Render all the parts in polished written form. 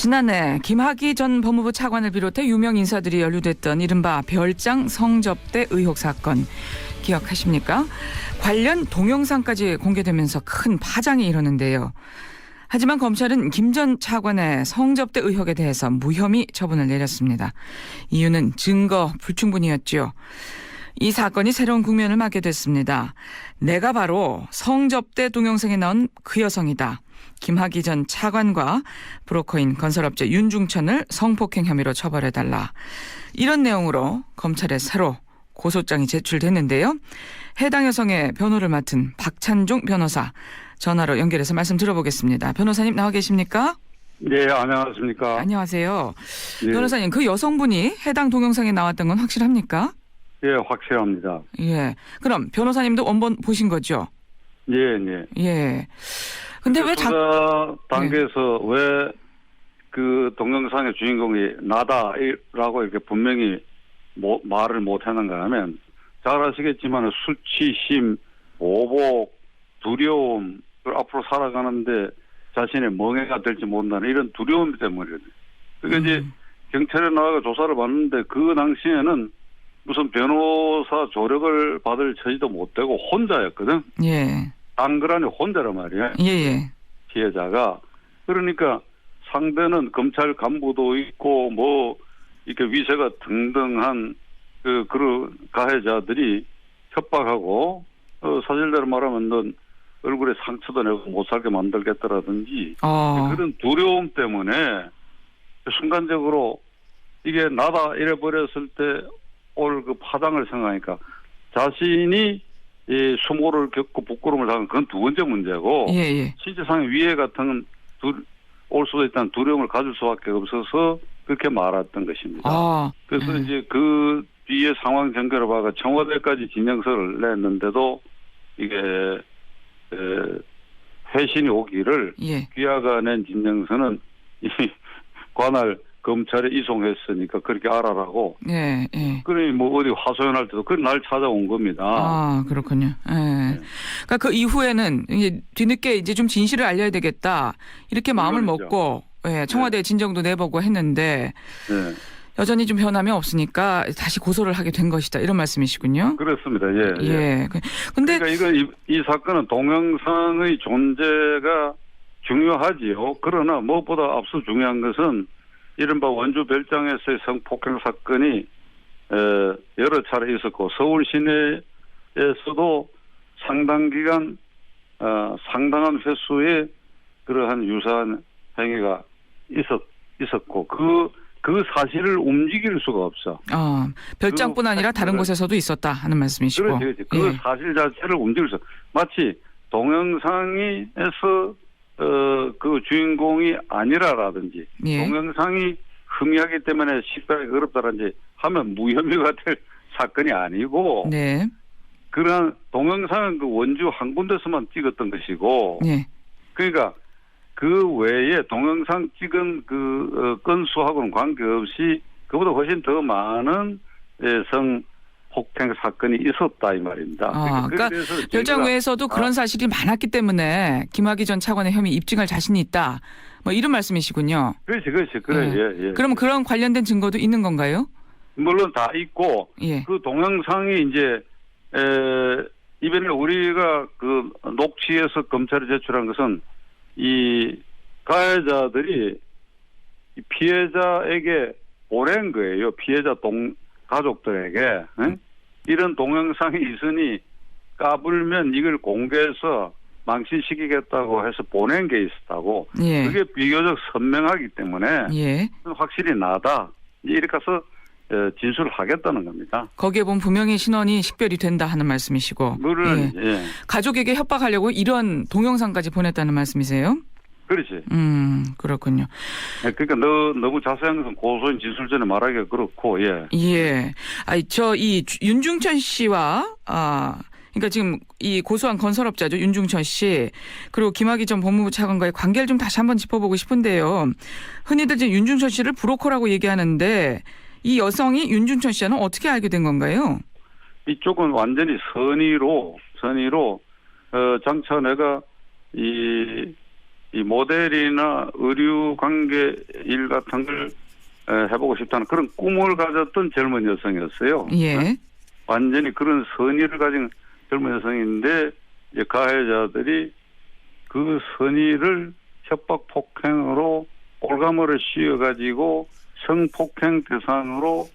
지난해 김학의 전 법무부 차관을 비롯해 유명 인사들이 연루됐던 이른바 별장 성접대 의혹 사건 기억하십니까? 관련 동영상까지 공개되면서 큰 파장이 일었는데요. 하지만 검찰은 김 전 차관의 성접대 의혹에 대해서 무혐의 처분을 내렸습니다. 이유는 증거 불충분이었죠. 이 사건이 새로운 국면을 맞게 됐습니다. 내가 바로 성접대 동영상에 나온 그 여성이다. 김학의 전 차관과 브로커인 건설업체 윤중천을 성폭행 혐의로 처벌해달라. 이런 내용으로 검찰에 새로 고소장이 제출됐는데요. 해당 여성의 변호를 맡은 박찬종 변호사 전화로 연결해서 말씀 들어보겠습니다. 변호사님 나와 계십니까? 네, 안녕하십니까. 안녕하세요. 네. 변호사님, 그 여성분이 해당 동영상에 나왔던 건 확실합니까? 예, 확실합니다. 예. 그럼 변호사님도 원본 보신 거죠? 예, 네. 예. 근데 왜 수사 단계에서 왜 그 동영상의 주인공이 나다라고 이렇게 분명히 말을 못 하는가 하면 잘 아시겠지만 수치심, 보복, 두려움, 앞으로 살아가는데 자신의 멍해가 될지 모른다는 이런 두려움 때문이거든요. 그러니까 이제 경찰에 나가서 조사를 받는데 그 당시에는 무슨 변호사 조력을 받을 처지도 못 되고 혼자였거든. 예. 안그라니 혼자란 말이야. 예. 피해자가. 그러니까 상대는 검찰 간부도 있고 뭐 이렇게 위세가 등등한 그런 가해자들이 협박하고 사실대로 말하면 넌 얼굴에 상처도 내고 못 살게 만들겠다라든지 그런 두려움 때문에 순간적으로 이게 나다 이래버렸을 때 올 그 파장을 생각하니까 자신이 이 수모를 겪고 부끄러움을 당한 그건 두 번째 문제고 실제상의 위해 같은 올 수도 있다는 두려움을 가질 수밖에 없어서 그렇게 말했던 것입니다. 그래서 이제 그 뒤에 상황 전개를 봐가 청와대까지 진정서를 냈는데도 이게 회신이 오기를 귀하가 낸 진정서는 이 관할 검찰에 이송했으니까 그렇게 알아라고. 그러니 뭐 어디 화소연할 때도 그 날 찾아온 겁니다. 그렇군요. 그러니까 그 이후에는 이제 뒤늦게 이제 좀 진실을 알려야 되겠다 이렇게 마음을 먹고 청와대 진정도 내보고 했는데 여전히 좀 변함이 없으니까 다시 고소를 하게 된 것이다 이런 말씀이시군요. 그렇습니다. 예. 근데 그러니까 이 사건은 동영상의 존재가 중요하지요. 그러나 무엇보다 앞서 중요한 것은 이른바 원주 별장에서의 성폭행 사건이 여러 차례 있었고 서울 시내에서도 상당 기간 상당한 횟수의 그러한 유사한 행위가 있었고 그 사실을 움직일 수가 없어. 별장뿐 아니라 다른 곳에서도 있었다 하는 말씀이시고. 그렇지. 그 사실 자체를 움직일 수. 마치 동영상에서 그 주인공이 아니라라든지 동영상이 흠이하기 때문에 식별하기 어렵다든지 하면 무혐의가 될 사건이 아니고 그러한 동영상은 그 원주 한 군데서만 찍었던 것이고 그러니까 그 외에 동영상 찍은 그 건수하고는 관계없이 그보다 훨씬 더 많은 성폭행 사건이 있었다 이 말입니다. 그러니까 별장 외에서도 그런 사실이 많았기 때문에 김학의 전 차관의 혐의 입증할 자신이 있다. 뭐 이런 말씀이시군요. 그렇지. 그래. 그러면 그런 관련된 증거도 있는 건가요? 물론 다 있고 그 동영상이 이제 이번에 우리가 그 녹취해서 검찰에 제출한 것은 이 가해자들이 피해자에게 보낸 거예요. 피해자 가족들에게. 이런 동영상이 있으니 까불면 이걸 공개해서 망신시키겠다고 해서 보낸 게 있었다고. 그게 비교적 선명하기 때문에 확실히 나다. 이렇게 가서 진술을 하겠다는 겁니다. 거기에 보면 분명히 신원이 식별이 된다 하는 말씀이시고. 물론 가족에게 협박하려고 이런 동영상까지 보냈다는 말씀이세요? 그렇지. 그렇군요. 그러니까 너무 자세한 것은 고소인 진술 전에 말하기가 그렇고, 이 윤중천 씨와, 그러니까 지금 이 고소한 건설업자죠. 윤중천 씨. 그리고 김학의 전 법무부 차관과의 관계를 좀 다시 한번 짚어보고 싶은데요. 흔히들 지금 윤중천 씨를 브로커라고 얘기하는데 이 여성이 윤중천 씨와는 어떻게 알게 된 건가요? 이쪽은 완전히 선의로, 장차 내가 이 이 모델이나 의류 관계 일 같은 걸 해보고 싶다는 그런 꿈을 가졌던 젊은 여성이었어요. 예. 완전히 그런 선의를 가진 젊은 여성인데 이제 가해자들이 그 선의를 협박 폭행으로 올가머를 씌워가지고 성폭행 대상으로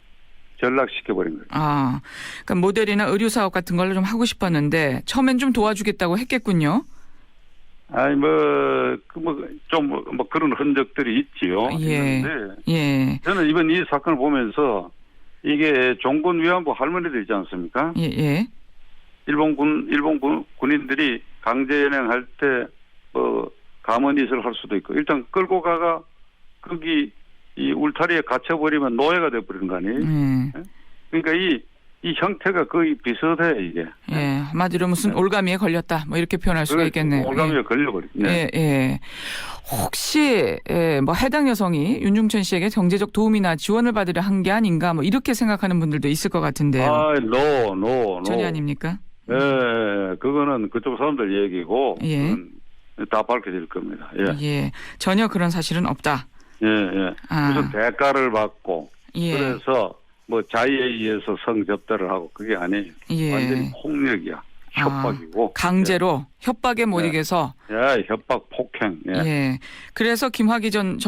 전락시켜버린 거예요. 아, 그러니까 모델이나 의류 사업 같은 걸 좀 하고 싶었는데 처음엔 좀 도와주겠다고 했겠군요. 아니 좀 그런 흔적들이 있지요. 예. 있는데 예. 저는 이번 이 사건을 보면서 이게 종군 위안부 할머니들 있지 않습니까? 예. 예. 일본 군인들이 강제 연행할 때 가문이슬 할 수도 있고 일단 끌고 가가 거기 이 울타리에 갇혀버리면 노예가 돼버리는 거 아니에요? 그러니까 이 형태가 거의 비슷해 이게. 예. 한마디로 무슨 올가미에 걸렸다 뭐 이렇게 표현할 수가 있겠네요. 올가미에 걸려버리네. 예. 예. 혹시 뭐 해당 여성이 윤중천 씨에게 경제적 도움이나 지원을 받으려 한 게 아닌가 뭐 이렇게 생각하는 분들도 있을 것 같은데요. 아, 노. 전혀 아닙니까? 예, 그거는 그쪽 사람들 얘기고 예. 다 밝혀질 겁니다. 예. 예. 전혀 그런 사실은 없다. 예. 아. 무슨 대가를 받고 예. 그래서 뭐 자의에 의해서 성접대를 하고 그게 아니에요. 예. 완전히 폭력이야. 협박이고. 강제로 협박에 못 이겨서. 예, 협박 폭행. 예. 예. 그래서 김학의 전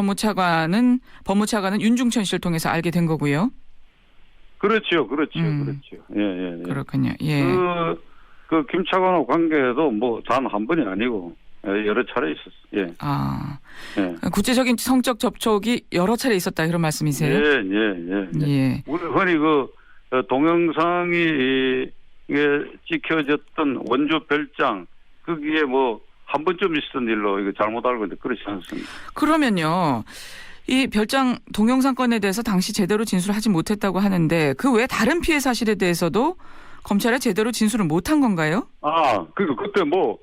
법무차관은 윤중천 씨를 통해서 알게 된 거고요. 그렇죠. 예. 그렇군요. 예. 그 김 차관하고 관계도 뭐 단 한 번이 아니고 여러 차례 있었어요. 예. 아. 예. 구체적인 성적 접촉이 여러 차례 있었다 이런 말씀이세요? 예. 우리 흔히 동영상이 이게 찍혀졌던 원주 별장 거기에 뭐 한 번쯤 있었던 일로 이거 잘못 알고 있는데 그렇지 않습니다. 그러면요. 이 별장 동영상 건에 대해서 당시 제대로 진술하지 못했다고 하는데 그 외에 다른 피해 사실에 대해서도 검찰에 제대로 진술을 못한 건가요? 아, 그때 뭐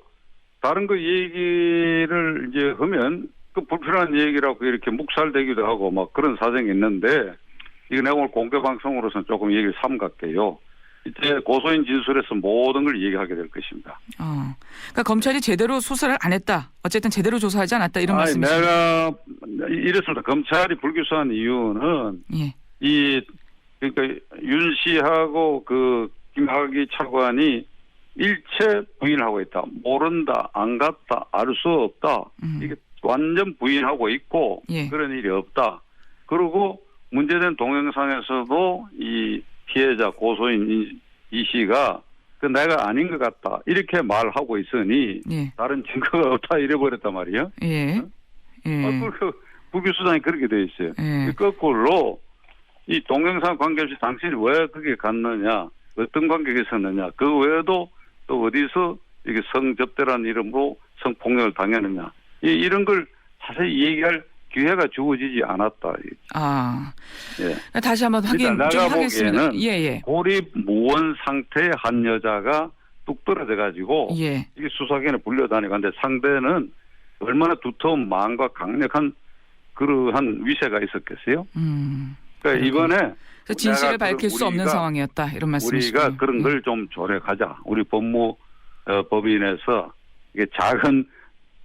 다른 거 얘기를 이제 하면 그 불필요한 얘기라고 이렇게 묵살되기도 하고 막 그런 사정이 있는데 이거 내가 오늘 공개 방송으로서는 조금 얘기를 삼갈게요. 이제 고소인 진술에서 모든 걸 얘기하게 될 것입니다. 그러니까 검찰이 제대로 수사를 안 했다. 어쨌든 제대로 조사하지 않았다 이런 말씀이시죠? 내가 이랬습니다. 검찰이 불기소한 이유는 예. 그러니까 윤 씨하고 그 김학의 차관이 일체 부인하고 있다. 모른다, 안 갔다, 알 수 없다. 이게 완전 부인하고 있고 예. 그런 일이 없다. 그리고 문제된 동영상에서도 이 피해자 고소인 이 씨가 그 내가 아닌 것 같다. 이렇게 말하고 있으니 예. 다른 증거가 없다 이래버렸단 말이에요. 예. 그 부기수장이 그렇게 돼 있어요. 예. 거꾸로 이 동영상 관계없이 당신이 왜 거기에 갔느냐, 어떤 관계가 있었느냐, 그 외에도 또 어디서 이게 성접대라는 이름으로 성폭력을 당했느냐, 이런 걸 자세히 얘기할 기회가 주어지지 않았다. 예. 다시 한번 확인 좀 하겠습니다. 예. 고립무원 상태의 한 여자가 뚝 떨어져 가지고 예. 이게 수사기관에 불려다니고 하는데 상대는 얼마나 두터운 마음과 강력한 그러한 위세가 있었겠어요. 그러니까 이번에 진실을 밝힐 수 없는 상황이었다 이런 말씀이시죠. 우리가 그런 걸 좀 조력하자. 우리 법무법인에서 이게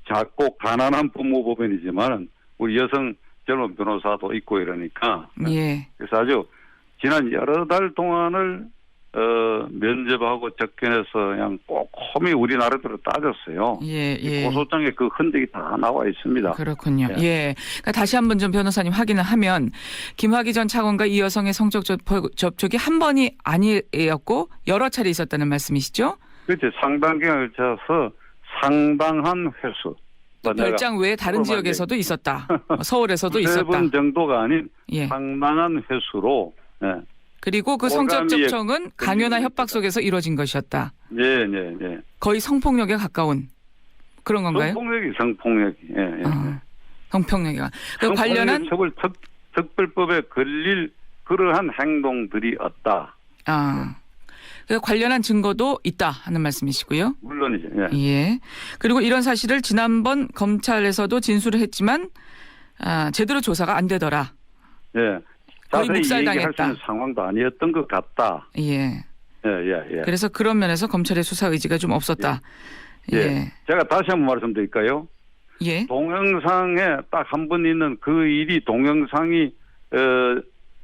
작고 가난한 법무법인이지만 우리 여성 젊은 변호사도 있고 이러니까 예. 그래서 아주 지난 여러 달 동안을 면접하고 접견해서 그냥 꼼꼼히 우리 나라대로 따졌어요. 예. 고소장에 그 흔적이 다 나와 있습니다. 그렇군요. 예. 그러니까 다시 한번 좀 변호사님 확인을 하면 김학의 전 차관과 이 여성의 성적 접촉이 한 번이 아니었고 여러 차례 있었다는 말씀이시죠? 그렇죠. 상당 기간을 쳐서 상당한 횟수. 별장 외에 다른 지역에서도 있었다. 서울에서도 있었다. 3번 정도가 아닌 예. 상당한 횟수로. 네. 그리고 그 성적 접촉은 강요나 협박 속에서 이루어진 것이었다. 네. 거의 성폭력에 가까운 그런 건가요? 성폭력이. 예. 성폭력이가. 그 관련한 처벌 특별법에 걸릴 그러한 행동들이었다. 그 관련한 증거도 있다 하는 말씀이시고요. 물론이죠. 예. 그리고 이런 사실을 지난번 검찰에서도 진술을 했지만 제대로 조사가 안 되더라. 예. 거의 자세히 얘기할 수 묵살당했다. 있는 상황도 아니었던 것 같다. 예. 그래서 그런 면에서 검찰의 수사 의지가 좀 없었다. 예. 제가 다시 한번 말씀드릴까요? 예. 동영상에 딱 한 번 있는 그 일이 동영상이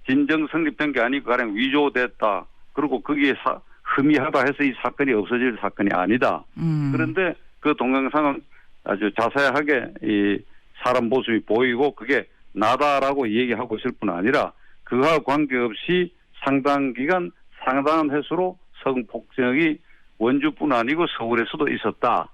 진정 성립된 게 아니고 가령 위조됐다. 그리고 거기에 흠의하다 해서 이 사건이 없어질 사건이 아니다. 그런데 그 동영상은 아주 자세하게 이 사람 모습이 보이고 그게 나다라고 얘기하고 있을 뿐 아니라 그와 관계없이 상당 기간 상당한 횟수로 성폭력이 원주뿐 아니고 서울에서도 있었다.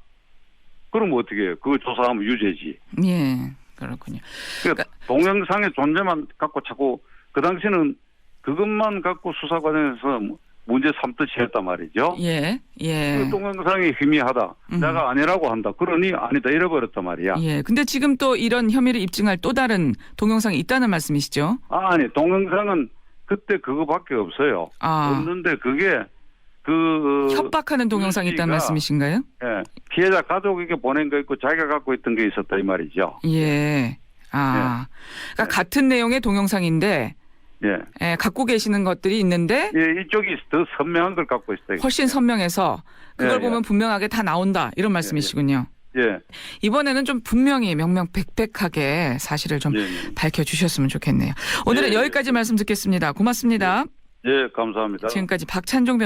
그럼 어떻게 해요? 그거 조사하면 유죄지. 예. 그렇군요. 그러니까 동영상의 존재만 갖고 자꾸 그 당시는 그것만 갖고 수사 과정에서 문제 삼듯이 했단 말이죠. 예. 예. 그 동영상이 희미하다. 내가 아니라고 한다. 그러니 아니다 잃어버렸단 말이야. 예. 근데 지금 또 이런 혐의를 입증할 또 다른 동영상이 있다는 말씀이시죠? 아니 동영상은 그때 그거밖에 없어요. 없는데 그게 협박하는 동영상이 있다는 말씀이신가요? 예. 피해자 가족에게 보낸 거 있고 자기가 갖고 있던 게 있었다 이 말이죠. 예. 그러니까 같은 내용의 동영상인데 예, 갖고 계시는 것들이 있는데 이쪽이 더 선명한 걸 갖고 있어요. 훨씬 선명해서 그걸 보면 분명하게 다 나온다 이런 말씀이시군요. 예. 이번에는 좀 분명히 명명백백하게 사실을 좀 밝혀주셨으면 좋겠네요. 오늘은 여기까지 말씀 듣겠습니다. 고맙습니다. 예, 감사합니다. 지금까지 박찬종